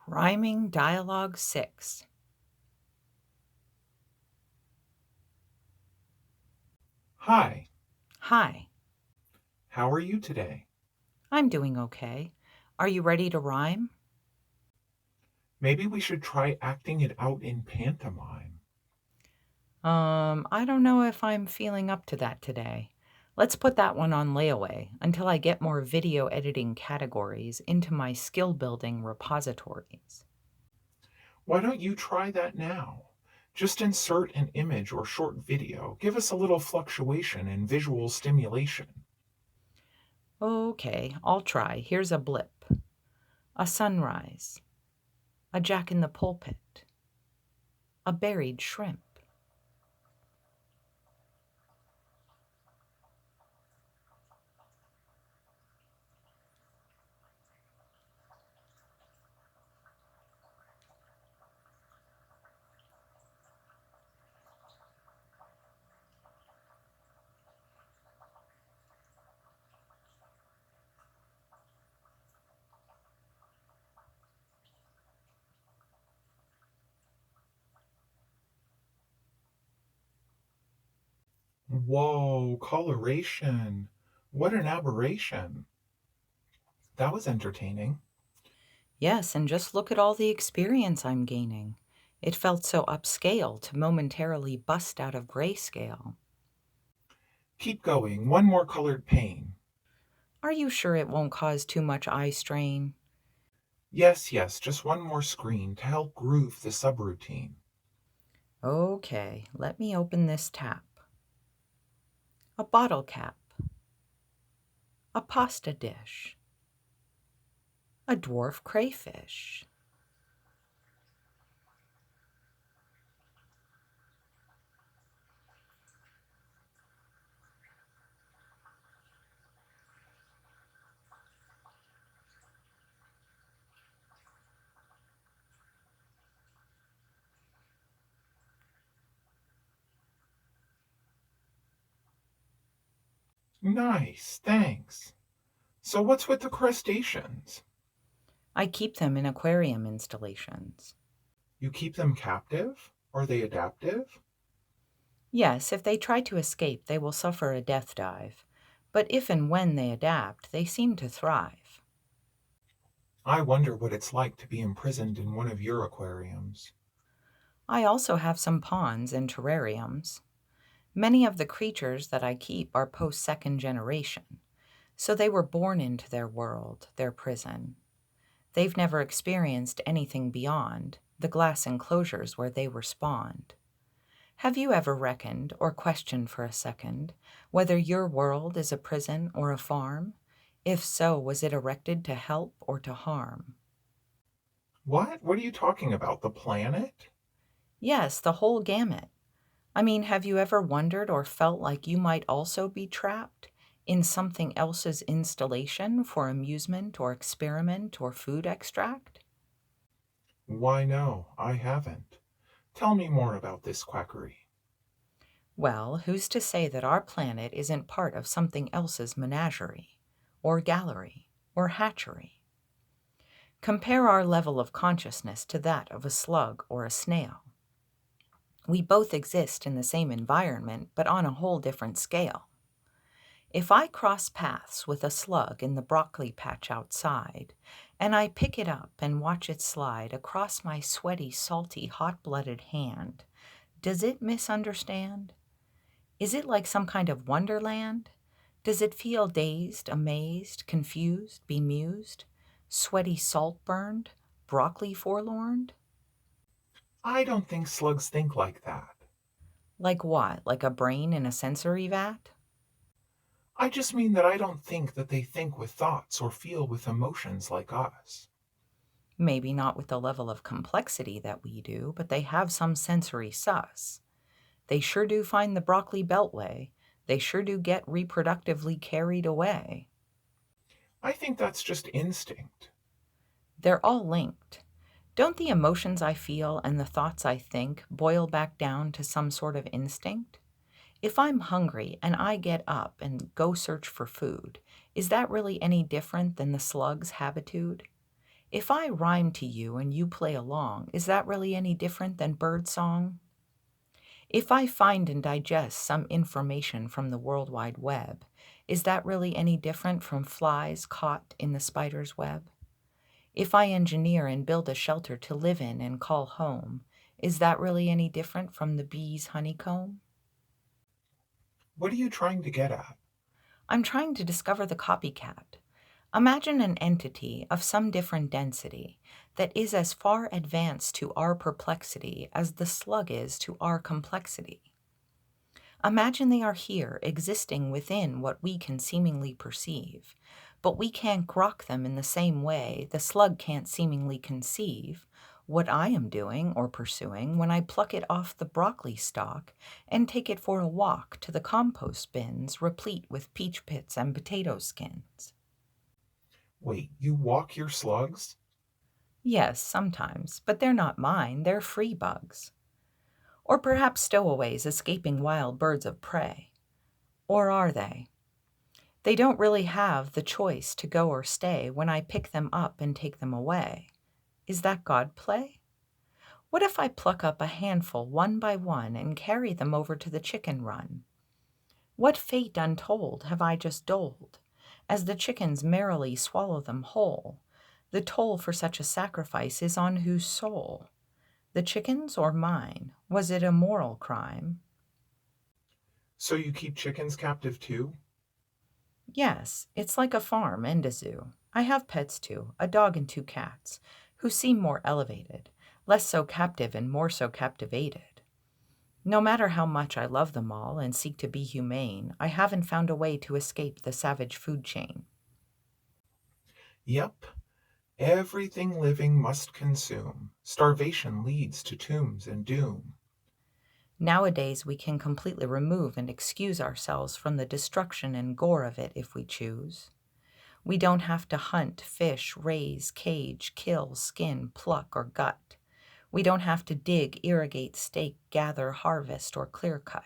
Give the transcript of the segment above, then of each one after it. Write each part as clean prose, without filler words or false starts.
Rhyming Dialog 6. Hi, Hi, how are you today? I'm doing okay. Are you ready to rhyme? Maybe we should try acting it out in pantomime. I don't know if I'm feeling up to that today. Let's put that one on layaway until I get more video editing categories into my skill building repositories. Why don't you try that now? Just insert an image or short video. Give us a little fluctuation and visual stimulation. Okay, I'll try. Here's a blip, a sunrise, a jack in the pulpit, a buried shrimp. Whoa, coloration. What an aberration. That was entertaining. Yes, and just look at all the experience I'm gaining. It felt so upscale to momentarily bust out of grayscale. Keep going. One more colored pane. Are you sure it won't cause too much eye strain? Yes, yes, just one more screen to help groove the subroutine. Okay, let me open this tap. A bottle cap, a pasta dish, a dwarf crayfish. Nice, thanks. So what's with the crustaceans? I keep them in aquarium installations. You keep them captive? Are they adaptive? Yes, if they try to escape, they will suffer a death dive. But if and when they adapt, they seem to thrive. I wonder what it's like to be imprisoned in one of your aquariums. I also have some ponds and terrariums. Many of the creatures that I keep are post second generation, so they were born into their world, their prison. They've never experienced anything beyond the glass enclosures where they were spawned. Have you ever reckoned or questioned for a second whether your world is a prison or a farm? If so, was it erected to help or to harm? What? What are you talking about? The planet? Yes, the whole gamut. I mean, have you ever wondered or felt like you might also be trapped in something else's installation for amusement or experiment or food extract? Why, no, I haven't. Tell me more about this quackery. Well, who's to say that our planet isn't part of something else's menagerie, or gallery, or hatchery? Compare our level of consciousness to that of a slug or a snail. We both exist in the same environment, but on a whole different scale. If I cross paths with a slug in the broccoli patch outside, and I pick it up and watch it slide across my sweaty, salty, hot blooded hand, does it misunderstand? Is it like some kind of wonderland? Does it feel dazed, amazed, confused, bemused, sweaty, salt burned, broccoli forlorn? I don't think slugs think like that. Like what? Like a brain in a sensory vat? I just mean that I don't think that they think with thoughts or feel with emotions like us. Maybe not with the level of complexity that we do, but they have some sensory sus. They sure do find the broccoli beltway. They sure do get reproductively carried away. I think that's just instinct. They're all linked. Don't the emotions I feel and the thoughts I think boil back down to some sort of instinct? If I'm hungry and I get up and go search for food, is that really any different than the slug's habitude? If I rhyme to you and you play along, is that really any different than bird song? If I find and digest some information from the World Wide Web, is that really any different from flies caught in the spider's web? If I engineer and build a shelter to live in and call home, is that really any different from the bee's honeycomb? What are you trying to get at? I'm trying to discover the copycat. Imagine an entity of some different density that is as far advanced to our perplexity as the slug is to our complexity. Imagine they are here, existing within what we can seemingly perceive, but we can't grok them in the same way the slug can't seemingly conceive what I am doing or pursuing when I pluck it off the broccoli stalk and take it for a walk to the compost bins replete with peach pits and potato skins. Wait, you walk your slugs? Yes, sometimes, but they're not mine, they're free bugs. Or perhaps stowaways escaping wild birds of prey. Or are they? They don't really have the choice to go or stay when I pick them up and take them away. Is that God play? What if I pluck up a handful one by one and carry them over to the chicken run? What fate untold have I just doled, as the chickens merrily swallow them whole? The toll for such a sacrifice is on whose soul? The chickens or mine? Was it a moral crime? So you keep chickens captive too? Yes, it's like a farm and a zoo. I have pets too, a dog and two cats, who seem more elevated, less so captive and more so captivated. No matter how much I love them all and seek to be humane, I haven't found a way to escape the savage food chain. Yep. Everything living must consume. Starvation leads to tombs and doom. Nowadays, we can completely remove and excuse ourselves from the destruction and gore of it if we choose. We don't have to hunt, fish, raise, cage, kill, skin, pluck, or gut. We don't have to dig, irrigate, stake, gather, harvest, or clear cut.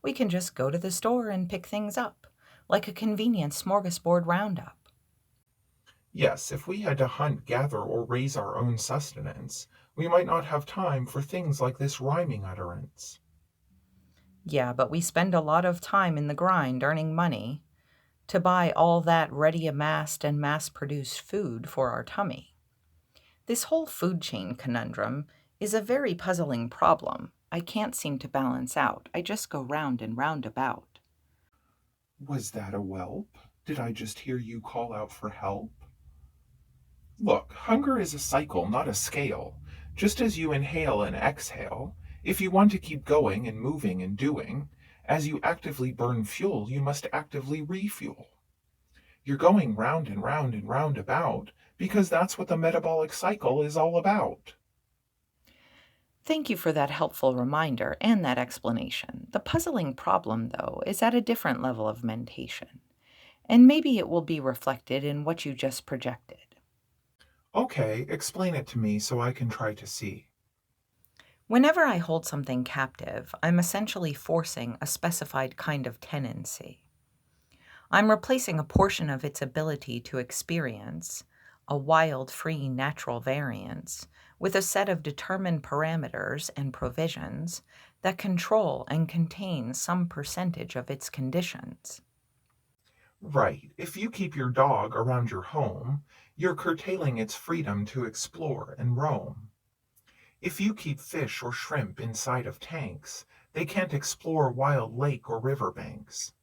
We can just go to the store and pick things up, like a convenient smorgasbord roundup. Yes, if we had to hunt, gather, or raise our own sustenance, we might not have time for things like this rhyming utterance. Yeah, but we spend a lot of time in the grind earning money to buy all that ready amassed and mass produced food for our tummy. This whole food chain conundrum is a very puzzling problem I can't seem to balance out. I just go round and round about. Was that a whelp? Did I just hear you call out for help? Look, hunger is a cycle, not a scale. Just as you inhale and exhale, if you want to keep going and moving and doing, as you actively burn fuel, you must actively refuel. You're going round and round and round about because that's what the metabolic cycle is all about. Thank you for that helpful reminder and that explanation. The puzzling problem, though, is at a different level of mentation, and maybe it will be reflected in what you just projected. Okay, explain it to me so I can try to see. Whenever I hold something captive, I'm essentially forcing a specified kind of tenancy. I'm replacing a portion of its ability to experience, a wild, free, natural variance, with a set of determined parameters and provisions that control and contain some percentage of its conditions. Right, if you keep your dog around your home, you're curtailing its freedom to explore and roam. If you keep fish or shrimp inside of tanks, they can't explore wild lake or river banks.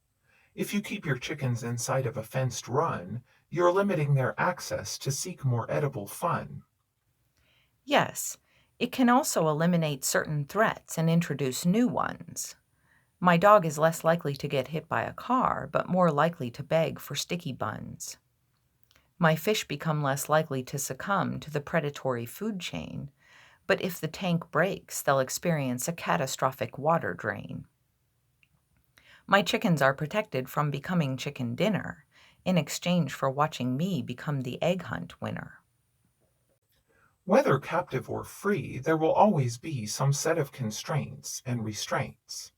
If you keep your chickens inside of a fenced run, you're limiting their access to seek more edible fun. Yes, it can also eliminate certain threats and introduce new ones. My dog is less likely to get hit by a car, but more likely to beg for sticky buns. My fish become less likely to succumb to the predatory food chain, but if the tank breaks, they'll experience a catastrophic water drain. My chickens are protected from becoming chicken dinner in exchange for watching me become the egg hunt winner. Whether captive or free, there will always be some set of constraints and restraints.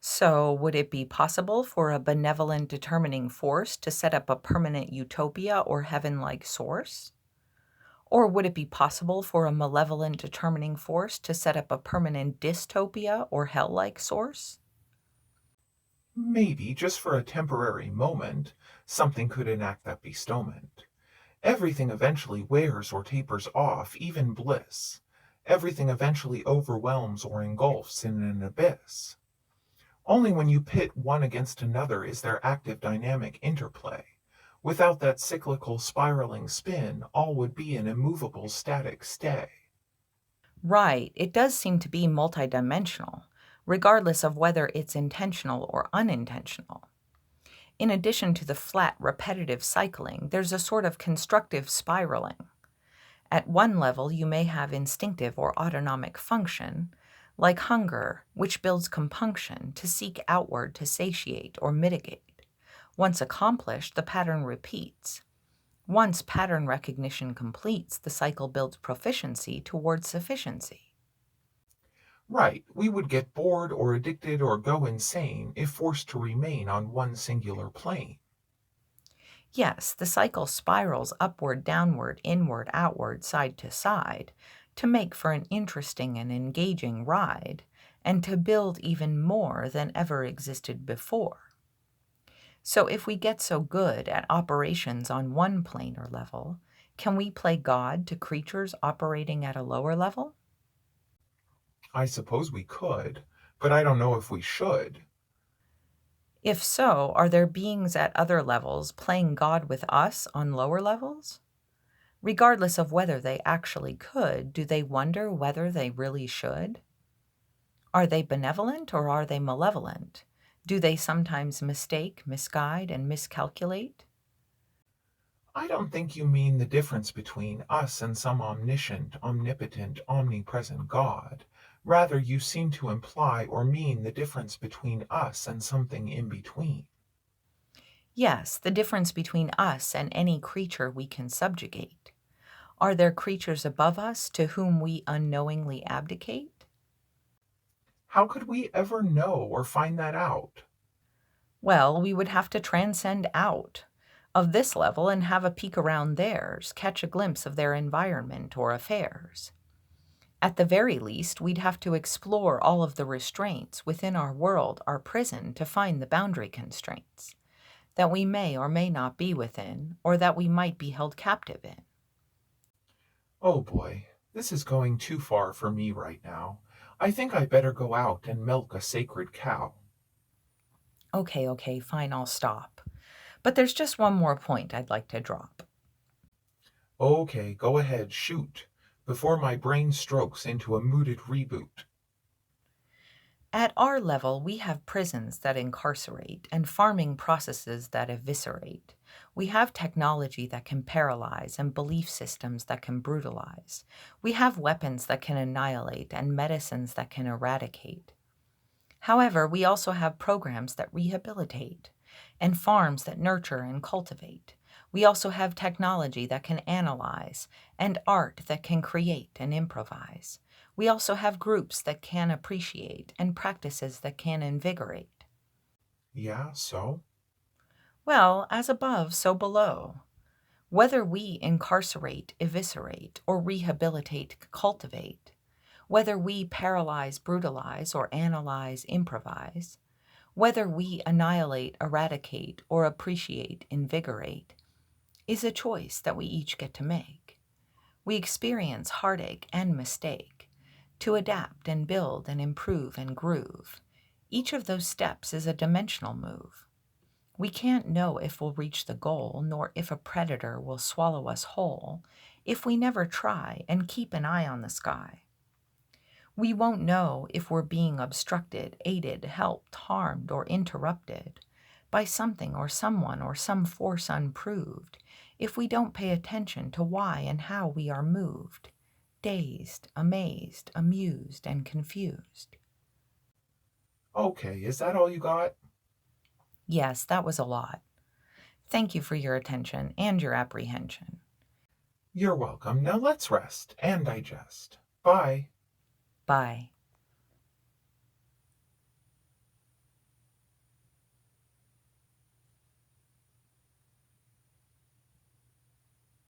So, would it be possible for a benevolent determining force to set up a permanent utopia or heaven like source? Or would it be possible for a malevolent determining force to set up a permanent dystopia or hell like source? Maybe, just for a temporary moment, something could enact that bestowment. Everything eventually wears or tapers off, even bliss. Everything eventually overwhelms or engulfs in an abyss. Only when you pit one against another is there active dynamic interplay. Without that cyclical spiraling spin, all would be an immovable static stay. Right, it does seem to be multidimensional, regardless of whether it's intentional or unintentional. In addition to the flat, repetitive cycling, there's a sort of constructive spiraling. At one level, you may have instinctive or autonomic function, like hunger, which builds compunction to seek outward to satiate or mitigate. Once accomplished, the pattern repeats. Once pattern recognition completes, the cycle builds proficiency towards sufficiency. Right, we would get bored or addicted or go insane if forced to remain on one singular plane. Yes, the cycle spirals upward, downward, inward, outward, side to side, to make for an interesting and engaging ride, and to build even more than ever existed before. So, if we get so good at operations on one plane or level, can we play God to creatures operating at a lower level? I suppose we could, but I don't know if we should. If so, are there beings at other levels playing God with us on lower levels? Regardless of whether they actually could, do they wonder whether they really should? Are they benevolent or are they malevolent? Do they sometimes mistake, misguide, and miscalculate? I don't think you mean the difference between us and some omniscient, omnipotent, omnipresent God. Rather, you seem to imply or mean the difference between us and something in between. Yes, the difference between us and any creature we can subjugate. Are there creatures above us to whom we unknowingly abdicate? How could we ever know or find that out? Well, we would have to transcend out of this level and have a peek around theirs, catch a glimpse of their environment or affairs. At the very least, we'd have to explore all of the restraints within our world, our prison, to find the boundary constraints that we may or may not be within, or that we might be held captive in. Oh boy, this is going too far for me right now. I think I better go out and milk a sacred cow. Okay, fine, I'll stop. But there's just one more point I'd like to drop. Okay, go ahead, shoot, before my brain strokes into a mooted reboot. At our level, we have prisons that incarcerate and farming processes that eviscerate. We have technology that can paralyze and belief systems that can brutalize. We have weapons that can annihilate and medicines that can eradicate. However, we also have programs that rehabilitate and farms that nurture and cultivate. We also have technology that can analyze and art that can create and improvise. We also have groups that can appreciate and practices that can invigorate. Yeah, so? Well, as above, so below. Whether we incarcerate, eviscerate, or rehabilitate, cultivate, whether we paralyze, brutalize, or analyze, improvise, whether we annihilate, eradicate, or appreciate, invigorate, is a choice that we each get to make. We experience heartache and mistake to adapt and build and improve and groove. Each of those steps is a dimensional move. We can't know if we'll reach the goal, nor if a predator will swallow us whole, if we never try and keep an eye on the sky. We won't know if we're being obstructed, aided, helped, harmed, or interrupted by something or someone or some force unproved if we don't pay attention to why and how we are moved, dazed, amazed, amused, and confused. Okay, is that all you got? Yes, that was a lot. Thank you for your attention and your apprehension. You're welcome. Now let's rest and digest. Bye. Bye.